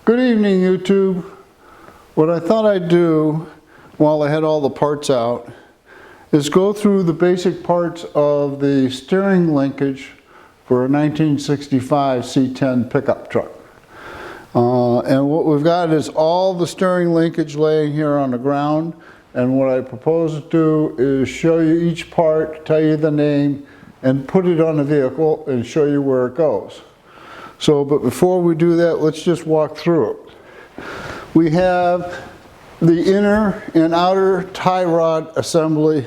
Good evening, YouTube. What I thought I'd do while I had all the parts out is go through the basic parts of the steering linkage for a 1965 C10 pickup truck. And what we've got is all the steering linkage laying here on the ground, and what I propose to do is show you each part, tell you the name, and put it on the vehicle and show you where it goes. But before we do that, let's just walk through it. We have the inner and outer tie rod assembly,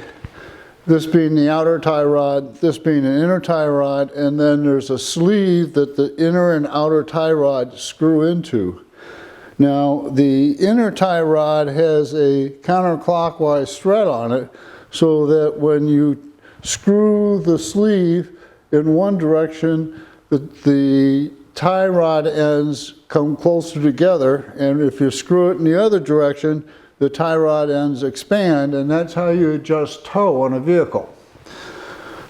this being the outer tie rod, this being an inner tie rod, and then there's a sleeve that the inner and outer tie rod screw into. Now, the inner tie rod has a counterclockwise thread on it, so that when you screw the sleeve in one direction, the tie rod ends come closer together, and if you screw it in the other direction, the tie rod ends expand, and that's how you adjust tow on a vehicle.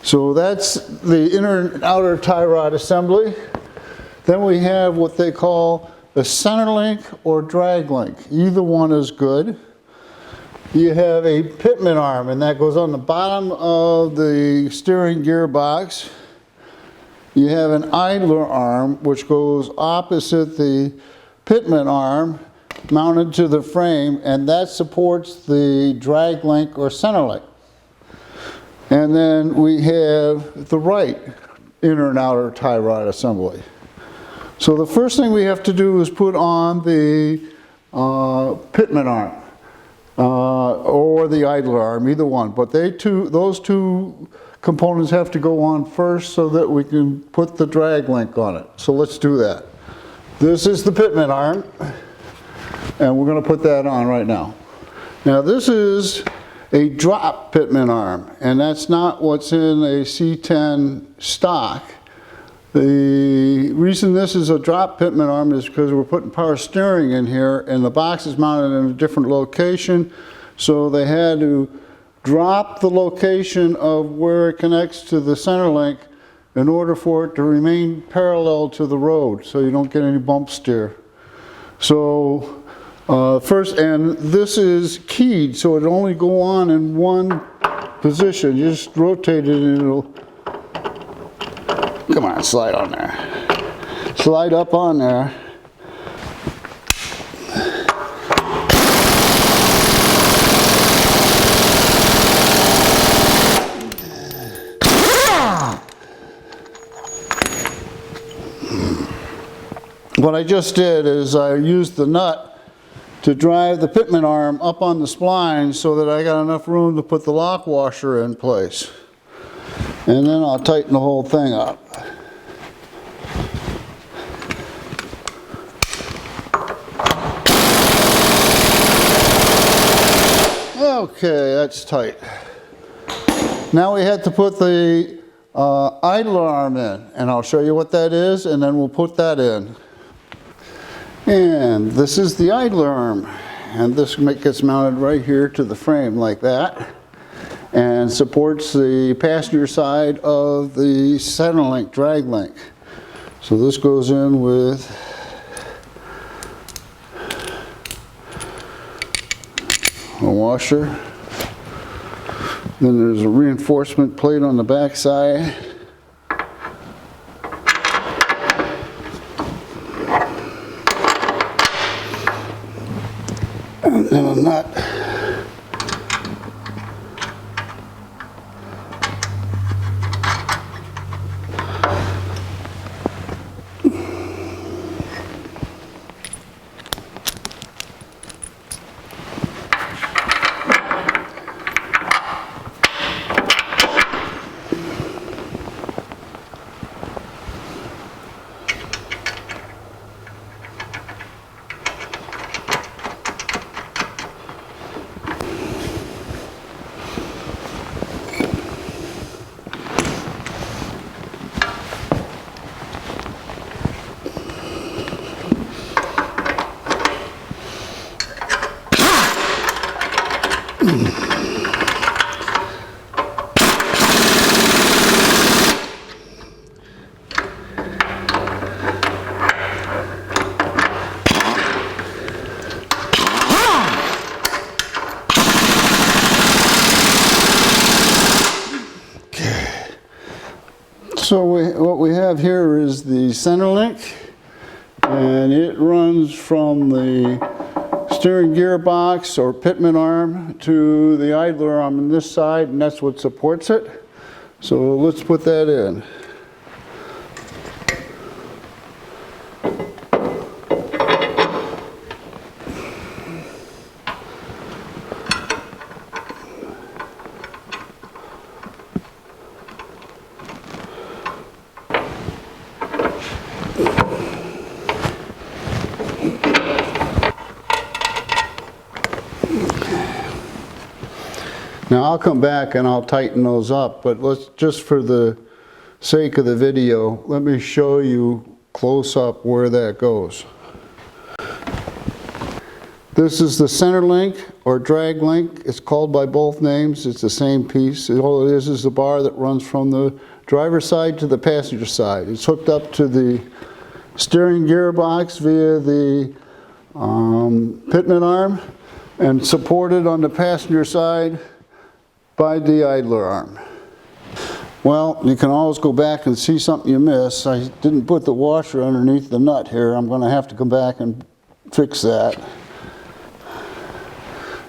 So that's the inner and outer tie rod assembly. Then we have what they call a center link or drag link. Either one is good. You have a Pitman arm, and that goes on the bottom of the steering gearbox. You have an idler arm, which goes opposite the Pitman arm, mounted to the frame, and that supports the drag link or center link. And then we have the right inner and outer tie rod assembly. So the first thing we have to do is put on the Pitman arm or the idler arm, either one. But those two components have to go on first so that we can put the drag link on it. So let's do that. This is the Pitman arm, and we're going to put that on right now. Now this is a drop Pitman arm, and that's not what's in a C10 stock. The reason this is a drop Pitman arm is because we're putting power steering in here, and the box is mounted in a different location, so they had to drop the location of where it connects to the center link in order for it to remain parallel to the road, so you don't get any bump steer. So first, and this is keyed, so it'll only go on in one position. You just rotate it and it'll, come on, slide on there. Slide up on there. What I just did is I used the nut to drive the Pitman arm up on the spline so that I got enough room to put the lock washer in place. And then I'll tighten the whole thing up. Okay, that's tight. Now we have to put the idler arm in, and I'll show you what that is, and then we'll put that in. And this is the idler arm, and this gets mounted right here to the frame like that, and supports the passenger side of the center link, drag link. So this goes in with a washer. Then there's a reinforcement plate on the back side. And then a nut. So what we have here is the center link, and it runs from the steering gearbox or Pitman arm to the idler arm on this side, and that's what supports it. So let's put that in. Now I'll come back and I'll tighten those up, but let's, just for the sake of the video, let me show you close up where that goes. This is the center link or drag link. It's called by both names. It's the same piece. All it is the bar that runs from the driver's side to the passenger side. It's hooked up to the steering gearbox via the Pitman arm and supported on the passenger side by the idler arm. Well, you can always go back and see something you miss. I didn't put the washer underneath the nut here. I'm going to have to come back and fix that.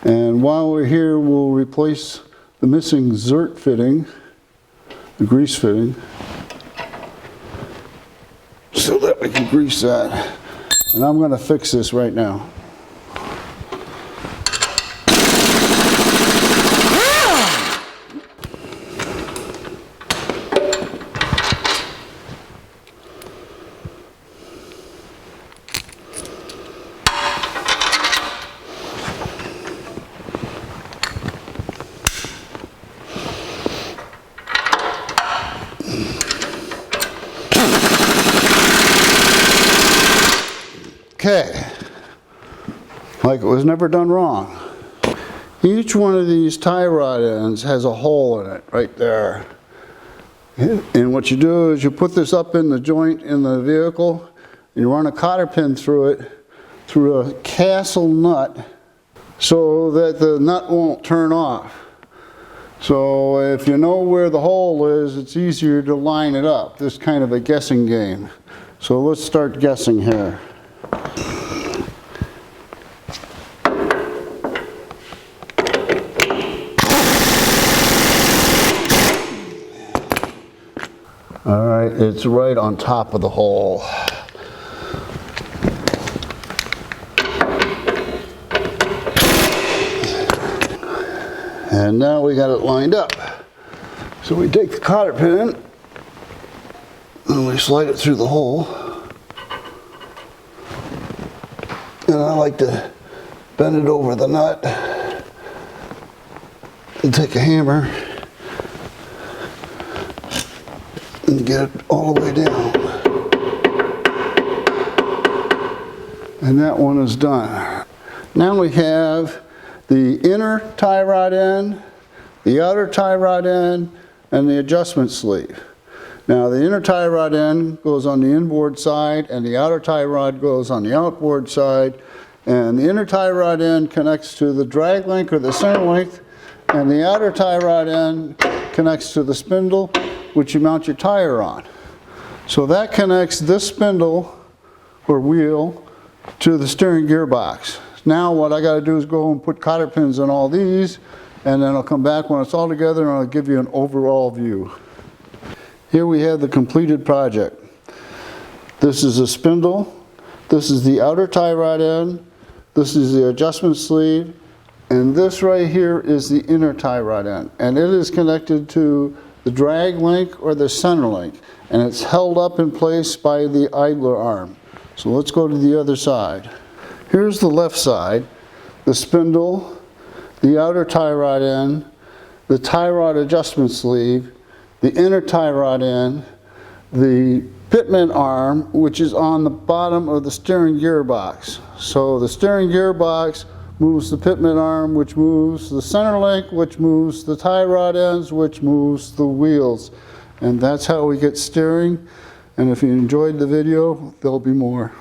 And while we're here, we'll replace the missing zert fitting, the grease fitting, so that we can grease that. And I'm going to fix this right now. Okay, like it was never done wrong. Each one of these tie rod ends has a hole in it right there. And what you do is you put this up in the joint in the vehicle, and you run a cotter pin through it, through a castle nut, so that the nut won't turn off. So if you know where the hole is, it's easier to line it up. This is kind of a guessing game. So let's start guessing here. All right, it's right on top of the hole. And now we got it lined up. So we take the cotter pin and we slide it through the hole. And I like to bend it over the nut and take a hammer and get it all the way down. And that one is done. Now we have the inner tie rod end, the outer tie rod end, and the adjustment sleeve. Now the inner tie rod end goes on the inboard side and the outer tie rod goes on the outboard side. And the inner tie rod end connects to the drag link or the center link, and the outer tie rod end connects to the spindle which you mount your tire on. So that connects this spindle or wheel to the steering gearbox. Now what I got to do is go and put cotter pins in all these, and then I'll come back when it's all together and I'll give you an overall view. Here we have the completed project. This is a spindle, this is the outer tie rod end, this is the adjustment sleeve, and this right here is the inner tie rod end. And it is connected to the drag link or the center link, and it's held up in place by the idler arm. So let's go to the other side. Here's the left side, the spindle, the outer tie rod end, the tie rod adjustment sleeve, the inner tie rod end, the Pitman arm, which is on the bottom of the steering gearbox. So the steering gearbox moves the Pitman arm, which moves the center link, which moves the tie rod ends, which moves the wheels. And that's how we get steering. And if you enjoyed the video, there'll be more.